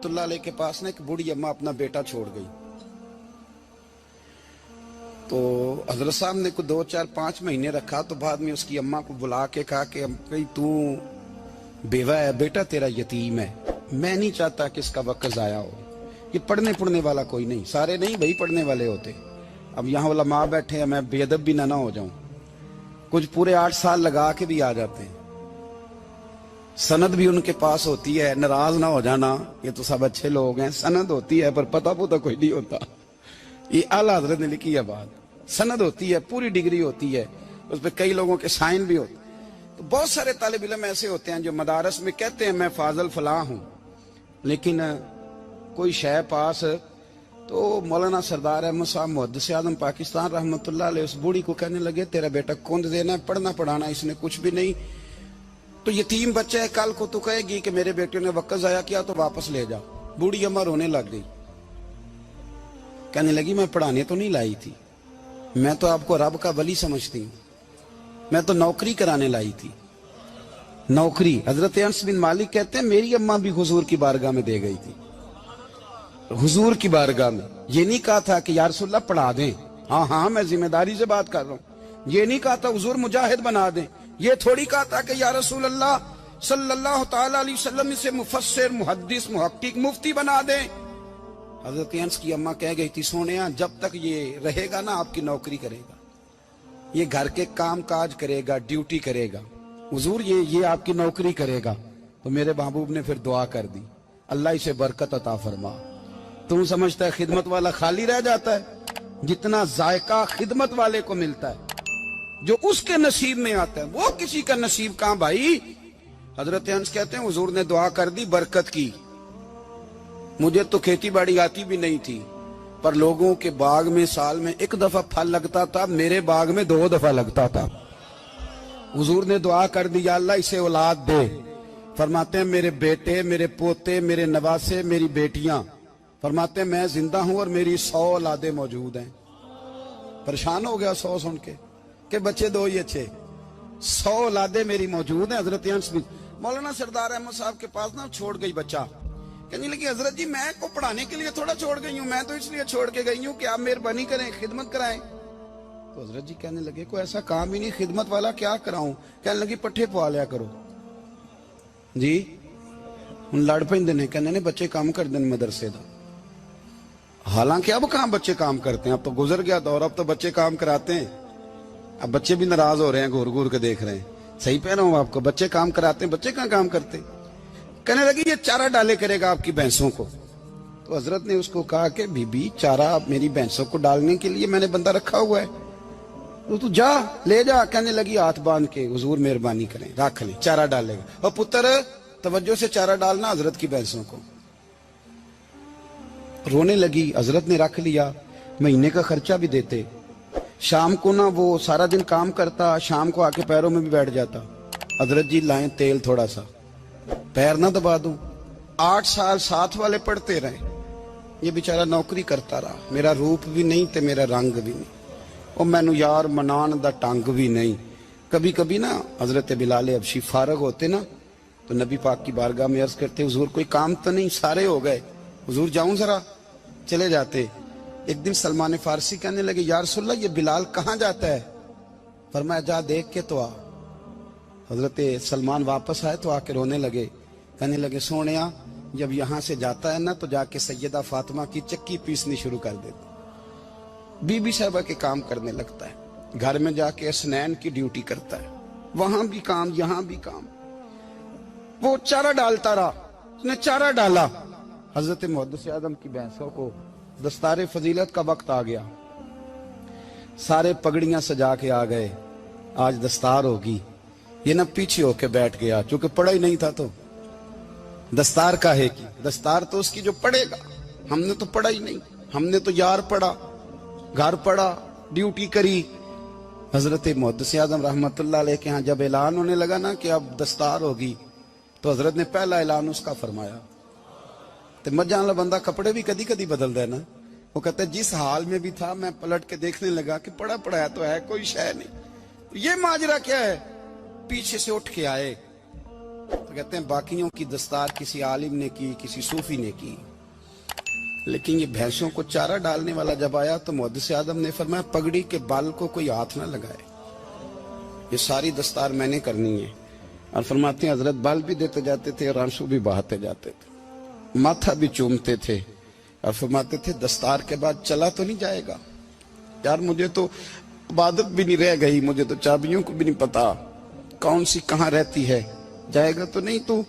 اللہ علیہ کے پاس نا ایک بوڑھی اماں اپنا بیٹا چھوڑ گئی. تو حضرت صاحب نے کو 2 4 5 مہینے رکھا. تو بعد میں اس کی اماں کو بلا کے کہا کہ تو بیوہ ہے, بیٹا تیرا یتیم ہے, میں نہیں چاہتا کہ اس کا وقت ضائع ہو. یہ پڑھنے والا کوئی نہیں, سارے نہیں بھائی پڑھنے والے ہوتے. اب یہاں علماء بیٹھے ہیں, میں بے ادب بھی نہ ہو جاؤں. کچھ پورے 8 سال لگا کے بھی آ جاتے ہیں, سند بھی ان کے پاس ہوتی ہے. ناراض نہ ہو جانا, یہ تو سب اچھے لوگ ہیں. سند ہوتی ہے پر پتہ پوتا کوئی نہیں ہوتا. یہ اعلیٰ حضرت نے لکھی ہے بات. سند ہوتی ہے, پوری ڈگری ہوتی ہے, اس پہ کئی لوگوں کے سائن بھی ہوتے. تو بہت سارے طالب علم ایسے ہوتے ہیں جو مدارس میں کہتے ہیں میں فاضل فلاں ہوں, لیکن کوئی شے پاس. تو مولانا سردار احمد صاحب محدث اعظم پاکستان رحمۃ اللہ علیہ اس بوڑھی کو کہنے لگے تیرا بیٹا کون دینا ہے, پڑھنا پڑھانا اس نے کچھ بھی نہیں, تو یتیم بچہ ہے, کل کو تو کہے گی کہ میرے بیٹے نے وقت ضائع کیا تو واپس لے جا. بوڑھی اماں رونے لگ گئی, کہنے لگی میں پڑھانے تو نہیں لائی تھی, میں تو آپ کو رب کا ولی سمجھتی ہوں, میں تو نوکری کرانے لائی تھی. نوکری. حضرت انس بن مالک کہتے ہیں میری اماں بھی حضور کی بارگاہ میں دے گئی تھی. حضور کی بارگاہ میں یہ نہیں کہا تھا کہ یا رسول اللہ پڑھا دیں, ہاں میں ذمہ داری سے بات کر رہا ہوں. یہ نہیں کہا تھا حضور مجاہد بنا دیں. یہ تھوڑی کہا تھا کہ یا رسول اللہ صلی اللہ تعالی علیہ وسلم سے مفسر محدث محقق مفتی بنا دیں. حضرت انس کی اماں کہہ گئی تھی سونیا جب تک یہ رہے گا نا آپ کی نوکری کرے گا, یہ گھر کے کام کاج کرے گا, ڈیوٹی کرے گا. حضور یہ آپ کی نوکری کرے گا. تو میرے محبوب نے پھر دعا کر دی, اللہ اسے برکت عطا فرما. تم سمجھتا ہے خدمت والا خالی رہ جاتا ہے؟ جتنا ذائقہ خدمت والے کو ملتا ہے, جو اس کے نصیب میں آتا ہے, وہ کسی کا نصیب کہاں بھائی. حضرت انس کہتے ہیں حضور نے دعا کر دی برکت کی. مجھے تو کھیتی باڑی آتی بھی نہیں تھی, پر لوگوں کے باغ میں سال میں 1 دفعہ پھل لگتا تھا, میرے باغ میں 2 دفعہ لگتا تھا. حضور نے دعا کر دی یا اللہ اسے اولاد دے. فرماتے ہیں میرے بیٹے, میرے پوتے, میرے نواسے, میری بیٹیاں. فرماتے ہیں میں زندہ ہوں اور میری 100 اولادیں موجود ہیں. پریشان ہو گیا 100 سن کے کہ بچے 2 ہی اچھے, 100 اولادیں میری موجود ہیں. حضرت انس بن مولانا سردار احمد صاحب کے پاس نا چھوڑ گئی بچہ. کہنے لگی حضرت جی میں کو پڑھانے کے لیے تھوڑا چھوڑ گئی ہوں, میں تو اس لیے چھوڑ کے گئی ہوں کہ آپ مہربانی کریں خدمت کرائیں. تو حضرت جی کہنے لگے کوئی ایسا کام ہی نہیں, خدمت والا کیا کراؤں. کہنے لگی پٹھے پوا لیا کرو. جی ہن لڑ پیندے نے, کہنے نے بچے کام کر دیں مدرسے دا. حالانکہ اب کہاں بچے کام کرتے ہیں, اب تو گزر گیا دور, اب تو بچے کام کراتے ہیں. اب بچے بھی ناراض ہو رہے ہیں, گور گور کے دیکھ رہے ہیں. صحیح پہ رہا ہوں آپ کو, بچے کام کراتے ہیں, بچے کہاں کام کرتے. کہنے لگی یہ چارہ ڈالے کرے گا آپ کی بھینسوں کو. تو حضرت نے اس کو کہا کہ بی بی چارہ میری بھینسوں کو ڈالنے کے لیے میں نے بندہ رکھا ہوا ہے, تو جا لے جا. کہنے لگی ہاتھ باندھ کے حضور مہربانی کریں رکھ لیں, چارہ ڈالے گا. اور پتر توجہ سے چارہ ڈالنا حضرت کی بھینسوں کو. رونے لگی. حضرت نے رکھ لیا, مہینے کا خرچہ بھی دیتے. شام کو نا وہ سارا دن کام کرتا, شام کو آ کے پیروں میں بھی بیٹھ جاتا. حضرت جی لائیں تیل تھوڑا سا, پیر نہ دبا دوں. 8 سال ساتھ والے پڑھتے رہے, یہ بیچارہ نوکری کرتا رہا. میرا روپ بھی نہیں تے میرا رنگ بھی نہیں, اور مینو یار منان دا ٹنگ بھی نہیں. کبھی کبھی نا حضرت بلال حبشی فارغ ہوتے نا تو نبی پاک کی بارگاہ میں عرض کرتے حضور کوئی کام تو نہیں, سارے ہو گئے, حضور جاؤں ذرا. چلے جاتے. ایک دن سلمان فارسی کہنے لگے یا رسول اللہ یہ بلال کہاں جاتا ہے. فرمایا جا دیکھ کے تو آ. حضرت سلمان واپس آئے تو آ کے رونے لگے. کہنے لگے سونیا جب یہاں سے جاتا ہے نا تو جا کے سیدہ فاطمہ کی چکی پیسنی شروع کر دیتا, بی بی صاحبہ کے کام کرنے لگتا ہے. گھر میں جا کے اسنین کی ڈیوٹی کرتا ہے, وہاں بھی کام یہاں بھی کام. وہ چارہ ڈالتا رہا, اس نے چارہ ڈالا. حضرت محدث اعظم کی بھینسوں کو دستار فضیلت کا وقت آ گیا, سارے پگڑیاں سجا کے آ گئے, آج دستار ہوگی. یہ نہ پیچھے ہو کے بیٹھ گیا, چونکہ پڑھا ہی نہیں تھا تو دستار کاہے کی. دستار تو اس کی جو پڑھے گا, ہم نے تو پڑھا ہی نہیں, ہم نے تو یار پڑھا, گھر پڑھا, ڈیوٹی کری. حضرت محدث اعظم رحمت اللہ علیہ کے ہاں جب اعلان ہونے لگا نا کہ اب دستار ہوگی, تو حضرت نے پہلا اعلان اس کا فرمایا. تو مجھان اللہ بندہ کپڑے بھی کدی کدی بدل دے نا. وہ کہتا ہے جس حال میں بھی تھا میں پلٹ کے دیکھنے لگا کہ پڑھا پڑھایا تو ہے, کوئی شے نہیں. یہ ماجرا کیا ہے. پیچھے سے اٹھ کے آئے, تو کہتے ہیں باقیوں کی دستار کسی عالم نے کی, کسی صوفی نے کی, لیکن یہ بھینسوں کو چارہ ڈالنے والا جب آیا تو محدث اعظم نے فرمایا پگڑی کے بال کو کوئی ہاتھ نہ لگائے, یہ ساری دستار میں نے کرنی ہے. اور فرماتے ہیں حضرت بال بھی دیتے جاتے تھے اور آنسو بھی بہاتے جاتے تھے, ماتھا بھی چومتے تھے اور فرماتے تھے دستار کے بعد چلا تو نہیں جائے گا یار, مجھے تو عبادت بھی نہیں رہ گئی, مجھے تو چابیوں کو بھی نہیں پتا کون سی کہاں رہتی ہے, جائے گا تو نہیں تو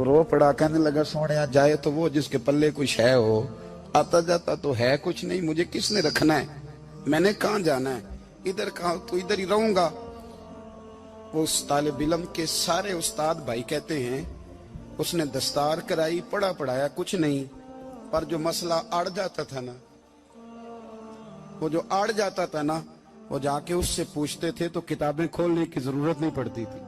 رو پڑا, کہنے لگا سوڑیا جائے تو وہ جس کے پلے کوئی شے ہو, آتا جاتا تو ہے کچھ نہیں, مجھے کس نے رکھنا ہے, میں نے کہاں جانا ہے, ادھر کہاں تو ادھر ہی رہوں گا. اس طالب علم کے سارے استاد بھائی کہتے ہیں اس نے دستار کرائی, پڑھا پڑھایا کچھ نہیں, پر جو مسئلہ اڑ جاتا تھا نا, وہ جو اڑ جاتا تھا نا, وہ جا کے اس سے پوچھتے تھے تو کتابیں کھولنے کی ضرورت نہیں پڑتی تھی.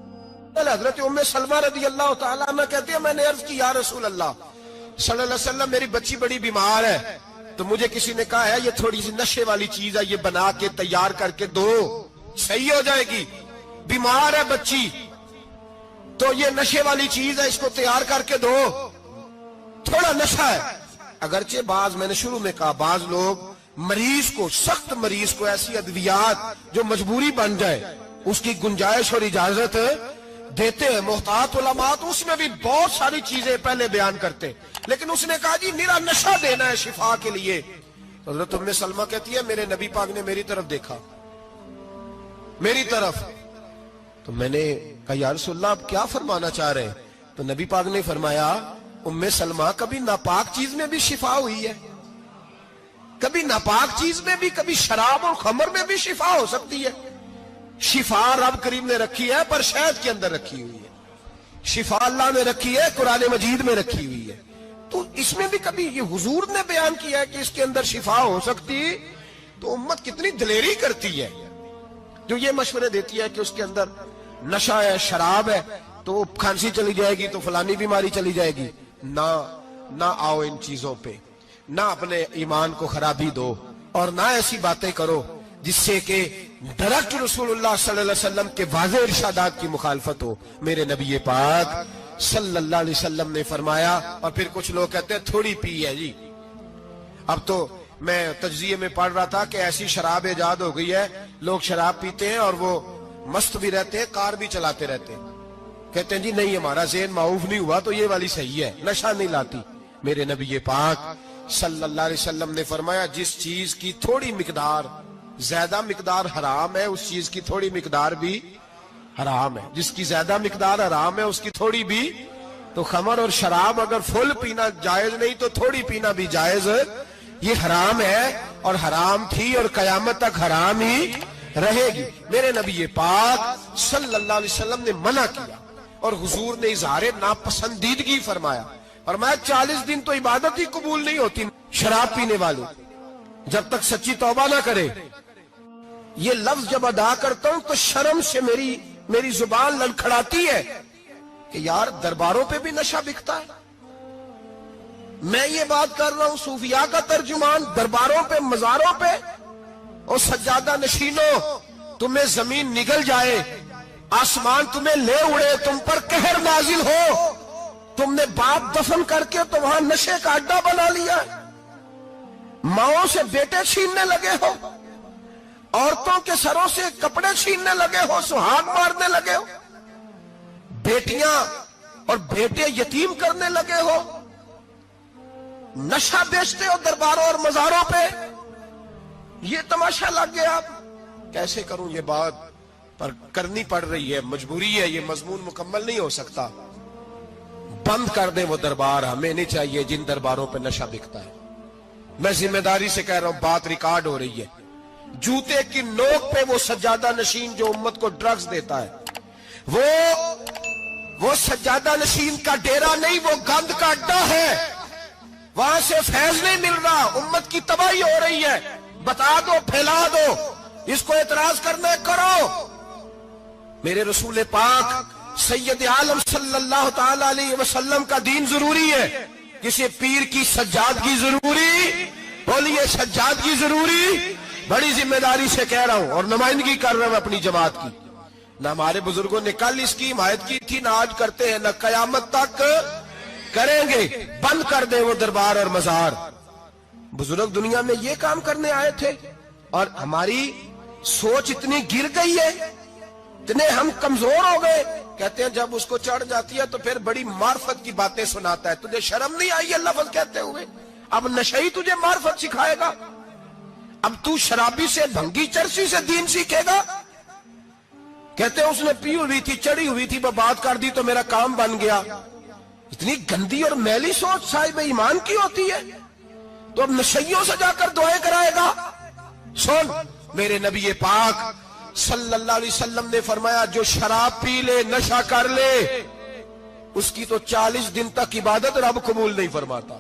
حضرت ام سلمہ رضی اللہ تعالیٰ عنہ کہتی ہے میں نے عرض کی یا رسول اللہ صلی اللہ علیہ وسلم میری بچی بڑی بیمار ہے, تو مجھے کسی نے کہا ہے یہ تھوڑی سی نشے والی چیز ہے, یہ بنا کے تیار کر کے دو صحیح ہو جائے گی, بیمار ہے بچی تو یہ نشے والی چیز ہے, اس کو تیار کر کے دو, تھوڑا نشہ ہے. اگرچہ بعض, میں نے شروع میں کہا, بعض لوگ مریض کو, سخت مریض کو ایسی ادویات جو مجبوری بن جائے اس کی گنجائش اور اجازت دیتے ہیں. محتاط علماء تو اس میں بھی بہت ساری چیزیں پہلے بیان کرتے, لیکن اس نے کہا جی میرا نشہ دینا ہے شفا کے لیے. حضرت ام سلمہ کہتی ہے میرے نبی پاک نے میری طرف دیکھا, میری طرف, تو میں نے کہا یا رسول اللہ آپ کیا فرمانا چاہ رہے ہیں؟ تو نبی پاک نے فرمایا ام سلمہ کبھی ناپاک چیز میں بھی شفا ہوئی ہے, کبھی ناپاک چیز میں بھی, کبھی شراب اور خمر میں بھی شفا ہو سکتی ہے. شفا رب کریم نے رکھی ہے پر شہد کے اندر رکھی ہوئی ہے, شفا اللہ نے رکھی ہے قرآن مجید میں رکھی ہوئی ہے, تو اس میں بھی کبھی یہ حضور نے بیان کیا ہے کہ اس کے اندر شفا ہو سکتی, تو امت کتنی دلیری کرتی ہے جو یہ مشورے دیتی ہے کہ اس کے اندر نشہ ہے, شراب ہے, تو کھانسی چلی جائے گی تو فلانی بیماری چلی جائے گی. نہ آؤ ان چیزوں پہ, نہ اپنے ایمان کو خرابی دو, اور نہ ایسی باتیں کرو جس سے کہ ڈائریکٹ رسول اللہ صلی اللہ علیہ وسلم کے واضح ارشادات کی مخالفت ہو. میرے نبی پاک صلی اللہ علیہ وسلم نے فرمایا, اور پھر کچھ لوگ کہتے ہیں تھوڑی پی ہے جی. اب تو میں تجزیے میں پڑھ رہا تھا کہ ایسی شراب ایجاد ہو گئی ہے, لوگ شراب پیتے ہیں اور وہ مست بھی رہتے ہیں, کار بھی چلاتے رہتے ہیں, کہتے ہیں جی نہیں ہمارا ذہن معاف نہیں ہوا تو یہ والی صحیح ہے, نشہ نہیں لاتی. میرے نبی پاک صلی اللہ علیہ وسلم نے فرمایا جس چیز کی تھوڑی مقدار, زیادہ مقدار حرام ہے اس چیز کی تھوڑی مقدار بھی حرام ہے, جس کی زیادہ مقدار حرام ہے اس کی تھوڑی بھی. تو خمر اور شراب اگر فل پینا جائز نہیں تو تھوڑی پینا بھی جائز, یہ حرام ہے اور حرام تھی اور قیامت تک حرام ہی رہے گی. میرے نبی پاک صلی اللہ علیہ وسلم نے منع کیا اور حضور نے اظہار ناپسندیدگی فرمایا, فرمایا 40 دن تو عبادت ہی قبول نہیں ہوتی شراب پینے والے جب تک سچی توبہ نہ کرے. یہ لفظ جب ادا کرتا ہوں تو شرم سے میری زبان لڑکھڑاتی ہے کہ یار درباروں پہ بھی نشہ بکتا ہے. میں یہ بات کر رہا ہوں صوفیاء کا ترجمان, درباروں پہ, مزاروں پہ, اور سجادہ نشینوں تمہیں زمین نگل جائے, آسمان تمہیں لے اڑے, تم پر قہر نازل ہو, تم نے باپ دفن کر کے تو وہاں نشے کا اڈا بنا لیا, ماؤں سے بیٹے چھیننے لگے ہو, عورتوں کے سروں سے کپڑے چھیننے لگے ہو, سہاگ مارنے لگے ہو, بیٹیاں اور بیٹے یتیم کرنے لگے ہو, نشہ بیچتے ہو درباروں اور مزاروں پہ, یہ تماشا لگ گیا. آپ کیسے کروں یہ بات, پر کرنی پڑ رہی ہے, مجبوری ہے, یہ مضمون مکمل نہیں ہو سکتا. بند کر دیں وہ دربار, ہمیں نہیں چاہیے جن درباروں پہ نشہ بکتا ہے. میں ذمہ داری سے کہہ رہا ہوں, بات ریکارڈ ہو رہی ہے. جوتے کی نوک پہ وہ سجادہ نشین جو امت کو ڈرگز دیتا ہے, وہ سجادہ نشین کا ڈیرا نہیں, وہ گند کا اڈا ہے, وہاں سے فیض نہیں مل رہا, امت کی تباہی ہو رہی ہے. بتا دو, پھیلا دو, اس کو اعتراض کرنا کرو. میرے رسول پاک سید عالم صلی اللہ تعالی علیہ وسلم کا دین ضروری ہے, کسی پیر کی سجادگی ضروری, بولیے سجادگی ضروری. بڑی ذمہ داری سے کہہ رہا ہوں اور نمائندگی کر رہا ہوں اپنی جماعت کی. نہ ہمارے بزرگوں نے کل اس کی حمایت کی تھی، نہ آج کرتے ہیں، نہ قیامت تک کریں گے۔ بند کر دیں وہ دربار اور مزار۔ بزرگ دنیا میں یہ کام کرنے آئے تھے، اور ہماری سوچ اتنی گر گئی ہے، اتنے ہم کمزور ہو گئے۔ کہتے ہیں جب اس کو چڑھ جاتی ہے تو پھر بڑی معرفت کی باتیں سناتا ہے۔ تجھے شرم نہیں آئی یہ لفظ کہتے ہوئے؟ اب نشئی تجھے معرفت سکھائے گا؟ اب تو شرابی سے، بھنگی چرسی سے دین سیکھے گا؟ کہتے ہیں اس نے پی ہوئی تھی، چڑھی ہوئی تھی، وہ بات کر دی تو میرا کام بن گیا۔ اتنی گندی اور میلی سوچ صاحب ایمان کی ہوتی ہے، تو اب نشیوں سے جا کر دعائیں کرائے گا؟ سن، میرے نبی پاک صلی اللہ علیہ وسلم نے فرمایا جو شراب پی لے، نشہ کر لے، اس کی تو 40 دن تک عبادت رب قبول نہیں فرماتا۔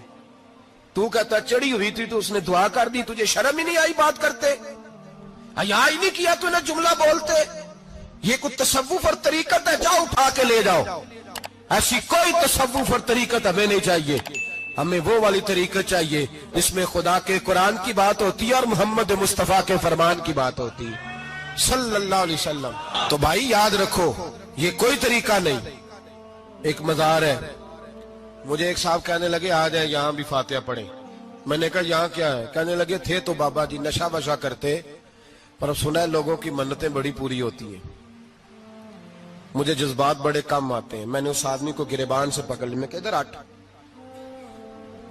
تو کہتا چڑھی ہوئی تھی تو اس نے دعا کر دی، تجھے شرم ہی نہیں آئی بات کرتے؟ حیا ہی نہیں کیا تو نہ جملہ بولتے؟ یہ کوئی تصوف اور طریقت ہے؟ جاؤ اٹھا کے لے جاؤ۔ ایسی کوئی تصوف اور طریقت ہمیں نہیں چاہیے، ہمیں وہ والی طریقت چاہیے جس میں خدا کے قرآن کی بات ہوتی ہے اور محمد مصطفیٰ کے فرمان کی بات ہوتی ہے صلی اللہ علیہ وسلم۔ تو بھائی یاد رکھو، یہ کوئی طریقہ نہیں۔ ایک مزار ہے، مجھے ایک صاحب کہنے لگے آ جائیں یہاں بھی فاتحہ پڑھیں۔ میں نے کہا یہاں کیا ہے؟ کہنے لگے تھے تو بابا جی نشہ بشا کرتے، پر اب سنا ہے لوگوں کی منتیں بڑی پوری ہوتی ہیں۔ مجھے جذبات بڑے کم آتے ہیں۔ میں نے اس آدمی کو گریبان سے پکڑ لی، میں کہ ادھر ہٹ،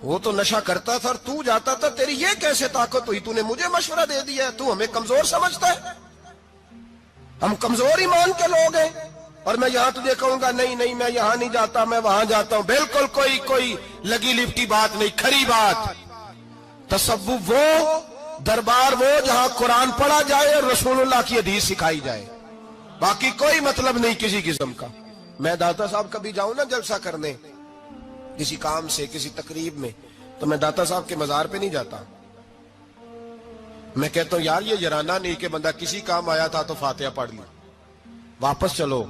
وہ تو نشہ کرتا تھا اور تو جاتا تھا، تیری یہ کیسے طاقت ہوئی؟ تو نے مجھے مشورہ دے دیا ہے، تو ہمیں کمزور سمجھتا ہے؟ ہم کمزور ایمان کے لوگ ہیں، اور میں یہاں تجھے کہوں گا نہیں نہیں میں یہاں نہیں جاتا، میں وہاں جاتا ہوں۔ بالکل کوئی لگی لپٹی بات نہیں، کھری بات۔ تصوف وہ، دربار وہ جہاں قرآن پڑھا جائے اور رسول اللہ کی حدیث سکھائی جائے، باقی کوئی مطلب نہیں کسی قسم کا۔ میں داتا صاحب کبھی جاؤں نا جلسہ کرنے کسی کام سے، کسی تقریب میں، تو میں داتا صاحب کے مزار پہ نہیں جاتا۔ میں کہتا ہوں یار یہ یرانہ نہیں کہ بندہ کسی کام آیا تھا تو فاتحہ پڑھ لی، واپس چلو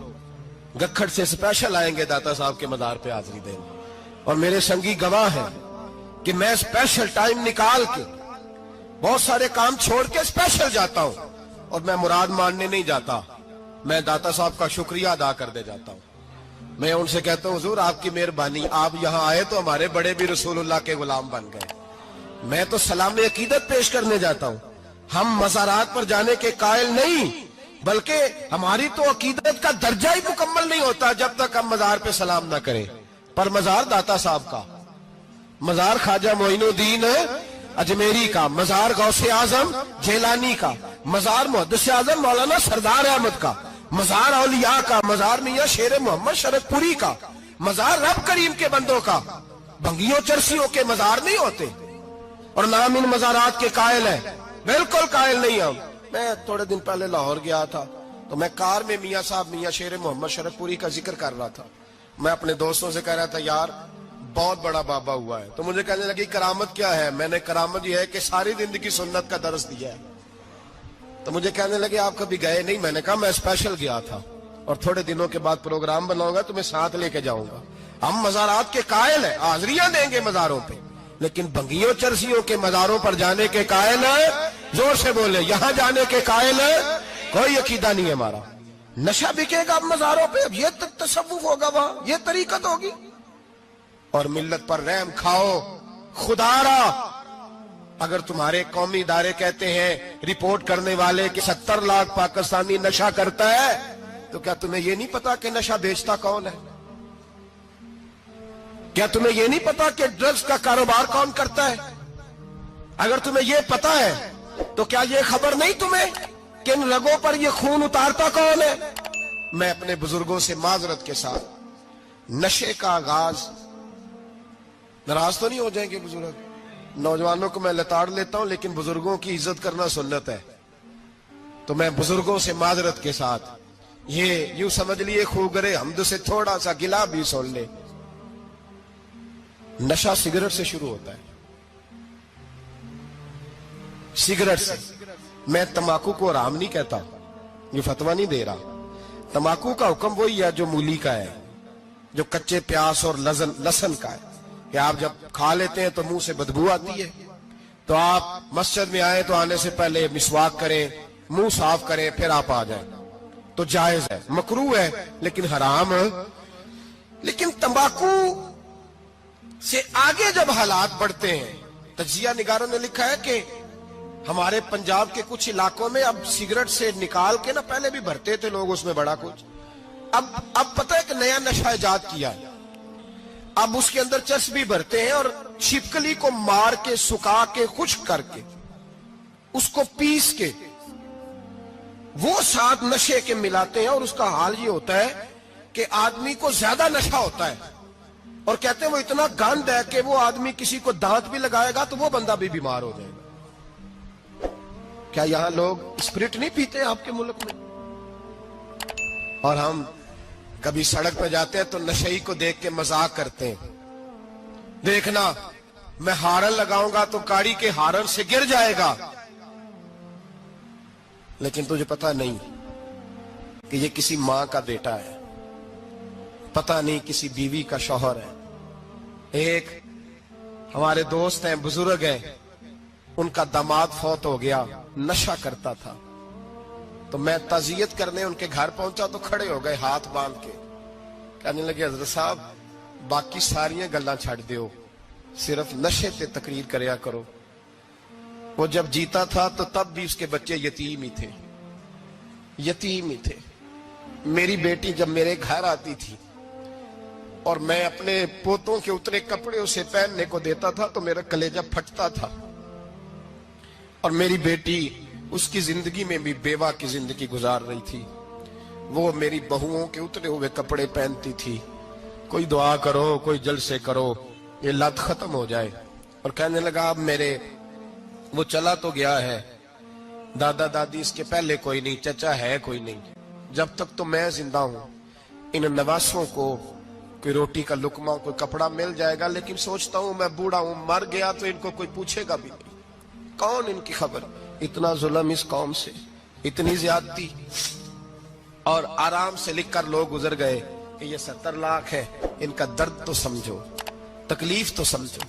گکھڑ سے اسپیشل آئیں گے داتا صاحب کے مزار پہ حاضری دیں۔ اور میرے سنگی گواہ ہیں کہ میں اسپیشل ٹائم نکال کے بہت سارے کام چھوڑ کے اسپیشل جاتا ہوں، اور میں مراد ماننے نہیں جاتا، میں داتا صاحب کا شکریہ ادا کر دے جاتا ہوں۔ میں ان سے کہتا ہوں حضور آپ کی مہربانی، آپ یہاں آئے تو ہمارے بڑے بھی رسول اللہ کے غلام بن گئے۔ میں تو سلام عقیدت پیش کرنے جاتا ہوں، ہم مزارات پر جانے کے قائل نہیں، بلکہ ہماری تو عقیدت کا درجہ ہی مکمل نہیں ہوتا جب تک ہم مزار پہ سلام نہ کریں۔ پر مزار داتا صاحب کا، مزار خواجہ معین الدین اجمیری کا، مزار غوث اعظم جیلانی کا، مزار محدث اعظم مولانا سردار احمد کا، مزار اولیاء کا، مزار میاں شیر محمد شرک پوری کا، مزار رب کریم کے بندوں کا۔ بھنگیوں چرسیوں کے مزار نہیں ہوتے، اور نام ان مزارات کے قائل ہیں، بالکل قائل نہیں ہم۔ میں تھوڑے دن پہلے لاہور گیا تھا، تو میں کار میں میاں صاحب میاں شیر محمد شرک پوری کا ذکر کر رہا تھا۔ میں اپنے دوستوں سے کہہ رہا تھا یار بہت بڑا بابا ہوا ہے، تو مجھے کہنے لگی کرامت کیا ہے؟ میں نے کرامت یہ ہے کہ ساری زندگی سنت کا درس دیا ہے۔ تو مجھے کہنے لگے آپ کبھی گئے نہیں؟ میں نے کہا میں اسپیشل گیا تھا، اور تھوڑے دنوں کے بعد پروگرام بناؤں گا تو میں ساتھ لے کے جاؤں گا۔ ہم مزارات کے قائل ہیں، حاضریاں دیں گے مزاروں پہ، لیکن بھنگیوں چرسیوں کے مزاروں پر جانے کے قائل ہیں؟ زور سے بولے، یہاں جانے کے قائل ہیں؟ کوئی عقیدہ نہیں ہے ہمارا۔ نشہ بکے گا اب مزاروں پہ، اب یہ تصوف ہوگا وہاں، یہ طریقت ہوگی۔ اور ملت پر رحم کھاؤ خدا را۔ اگر تمہارے قومی ادارے کہتے ہیں رپورٹ کرنے والے کہ 70 لاکھ پاکستانی نشہ کرتا ہے، تو کیا تمہیں یہ نہیں پتا کہ نشہ بیچتا کون ہے؟ کیا تمہیں یہ نہیں پتا کہ ڈرگز کا کاروبار کون کرتا ہے؟ اگر تمہیں یہ پتا ہے تو کیا یہ خبر نہیں تمہیں کہ ان رگوں پر یہ خون اتارتا کون ہے؟ میں اپنے بزرگوں سے معذرت کے ساتھ، نشے کا آغاز، ناراض تو نہیں ہو جائیں گے بزرگ، نوجوانوں کو میں لتاڑ لیتا ہوں لیکن بزرگوں کی عزت کرنا سنت ہے، تو میں بزرگوں سے معذرت کے ساتھ یہ یوں سمجھ لیے خوگرے حمد سے تھوڑا سا گلا بھی سن لے۔ نشہ سگریٹ سے شروع ہوتا ہے، سگریٹ سے۔ میں تمباکو کو حرام نہیں کہتا، یہ فتویٰ نہیں دے رہا۔ تمباکو کا حکم وہی ہے جو مولی کا ہے، جو کچے پیاز اور لہسن کا ہے، کہ آپ جب کھا لیتے ہیں تو منہ سے بدبو آتی ہے، تو آپ مسجد میں آئیں تو آنے سے پہلے مسواک کریں، منہ صاف کریں، پھر آپ آ جائیں۔ تو جائز ہے, مکروہ ہے لیکن حرام. لیکن تمباکو سے آگے جب حالات بڑھتے ہیں, تجزیہ نگاروں نے لکھا ہے کہ ہمارے پنجاب کے کچھ علاقوں میں اب سگریٹ سے نکال کے نا, پہلے بھی بھرتے تھے لوگ اس میں بڑا کچھ, اب پتہ ہے کہ نیا نشہ ایجاد کیا ہے, اب اس کے اندر چرس بھی بھرتے ہیں اور چھپکلی کو مار کے سکھا کے خشک کر کے اس کو پیس کے وہ ساتھ نشے کے ملاتے ہیں, اور اس کا حال یہ ہوتا ہے کہ آدمی کو زیادہ نشہ ہوتا ہے, اور کہتے ہیں وہ اتنا گند ہے کہ وہ آدمی کسی کو دانت بھی لگائے گا تو وہ بندہ بھی بیمار ہو جائے گا. کیا یہاں لوگ اسپرٹ نہیں پیتے آپ کے ملک میں؟ اور ہم کبھی سڑک پہ جاتے ہیں تو نشئی کو دیکھ کے مذاق کرتے ہیں, دیکھنا میں ہارن لگاؤں گا تو گاڑی کے ہارن سے گر جائے گا, لیکن تجھے پتا نہیں کہ یہ کسی ماں کا بیٹا ہے, پتا نہیں کسی بیوی کا شوہر ہے. ایک ہمارے دوست ہیں, بزرگ ہیں, ان کا داماد فوت ہو گیا, نشہ کرتا تھا, تو میں تعزیت کرنے ان کے گھر پہنچا تو کھڑے ہو گئے ہاتھ باندھ کے, کہنے لگے حضرت صاحب باقی ساریاں گلاں چھڑ دیو, صرف نشے تے تقریر کریا کرو. وہ جب جیتا تھا تو تب بھی اس کے بچے یتیم ہی تھے, یتیم ہی تھے. میری بیٹی جب میرے گھر آتی تھی اور میں اپنے پوتوں کے اتنے کپڑے اسے پہننے کو دیتا تھا تو میرا کلیجہ پھٹتا تھا, اور میری بیٹی اس کی زندگی میں بھی بیوہ کی زندگی گزار رہی تھی. وہ میری بہوؤں کے اترے ہوئے کپڑے پہنتی تھی, کوئی دعا کرو, کوئی جلسے کرو, یہ لت ختم ہو جائے. اور کہنے لگا اب میرے وہ چلا تو گیا ہے, دادا دادی اس کے پہلے کوئی نہیں, چچا ہے کوئی نہیں, جب تک تو میں زندہ ہوں ان نواسوں کو کوئی روٹی کا لقمہ, کوئی کپڑا مل جائے گا, لیکن سوچتا ہوں میں بوڑھا ہوں, مر گیا تو ان کو کوئی پوچھے گا بھی نہیں, کون ان کی خبر. اتنا ظلم اس قوم سے, اتنی زیادتی, اور آرام سے لکھ کر لوگ گزر گئے کہ یہ 70 لاکھ ہے, ان کا درد تو سمجھو, تکلیف تو سمجھو.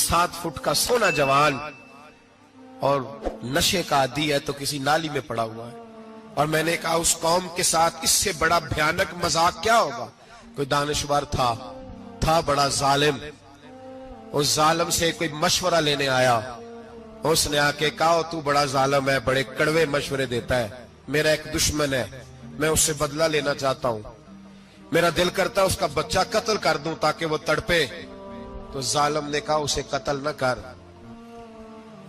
7 فٹ کا سونا جوان اور نشے کا عادی ہے تو کسی نالی میں پڑا ہوا ہے. اور میں نے کہا اس قوم کے ساتھ اس سے بڑا بھیانک مذاق کیا ہوگا. کوئی دانشور تھا بڑا ظالم, اس ظالم سے کوئی مشورہ لینے آیا, اس نے آ کے کہا تو بڑا ظالم ہے, بڑے کڑوے مشورے دیتا ہے, میرا ایک دشمن ہے, میں اس سے بدلہ لینا چاہتا ہوں, میرا دل کرتا ہے اس کا بچہ قتل کر دوں تاکہ وہ تڑپے. تو ظالم نے کہا اسے قتل نہ کر,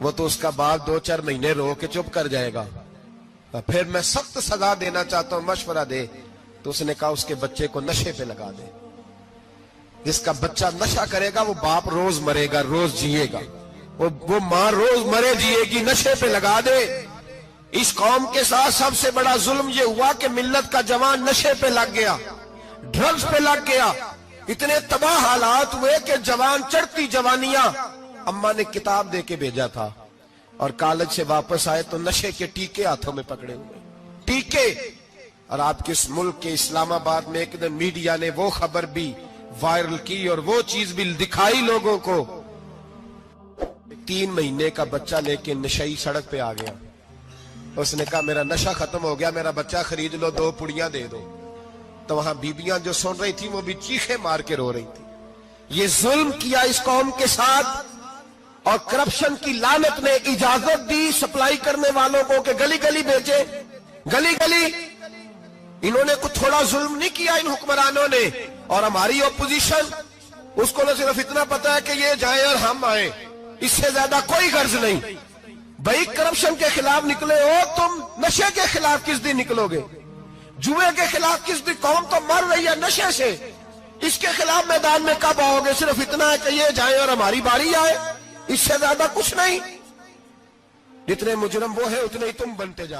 وہ تو اس کا باپ 2-4 مہینے رو کے چپ کر جائے گا, پھر میں سخت سزا دینا چاہتا ہوں, مشورہ دے. تو اس نے کہا اس کے بچے کو نشے پہ لگا دے, جس کا بچہ نشہ کرے گا وہ باپ روز مرے گا, روز جیے گا, وہ ماں روز مرے جیے گی, نشے پہ لگا دے. اس قوم کے ساتھ سب سے بڑا ظلم یہ ہوا کہ ملت کا جوان نشے پہ لگ گیا, ڈرگز پہ لگ گیا. اتنے تباہ حالات ہوئے کہ جوان چڑھتی جوانیاں, اماں نے کتاب دے کے بھیجا تھا, اور کالج سے واپس آئے تو نشے کے ٹیکے ہاتھوں میں پکڑے ہوئے, ٹیکے. اور آپ کے اس ملک کے اسلام آباد میں ایک دن میڈیا نے وہ خبر بھی وائرل کی اور وہ چیز بھی دکھائی لوگوں کو. 3 مہینے کا بچہ لے کے نشئی سڑک پہ آ گیا, اس نے کہا میرا نشہ ختم ہو گیا, میرا بچہ خرید لو, 2 پڑیاں دے دو. تو وہاں بیبیاں جو سن رہی تھی وہ بھی چیخے مار کے رو رہی تھی. یہ ظلم کیا اس قوم کے ساتھ, اور کرپشن کی لعنت نے اجازت دی سپلائی کرنے والوں کو کہ گلی گلی بیچے, گلی گلی. انہوں نے کچھ تھوڑا ظلم نہیں کیا ان حکمرانوں نے. اور ہماری اپوزیشن, اس کو نہ صرف اتنا پتا ہے کہ یہ جائیں اور ہم آئیں, اس سے زیادہ کوئی غرض نہیں. بھائی کرپشن کے خلاف نکلے ہو تم, نشے کے خلاف کس دن نکلو گے, جوئے کے خلاف کس دن, قوم تو مر رہی ہے نشے سے, اس کے خلاف میدان میں کب آؤ گے. صرف اتنا ہے کہ یہ جائیں اور ہماری باری آئے, اس سے زیادہ کچھ نہیں. جتنے مجرم وہ ہیں اتنے ہی تم بنتے جا.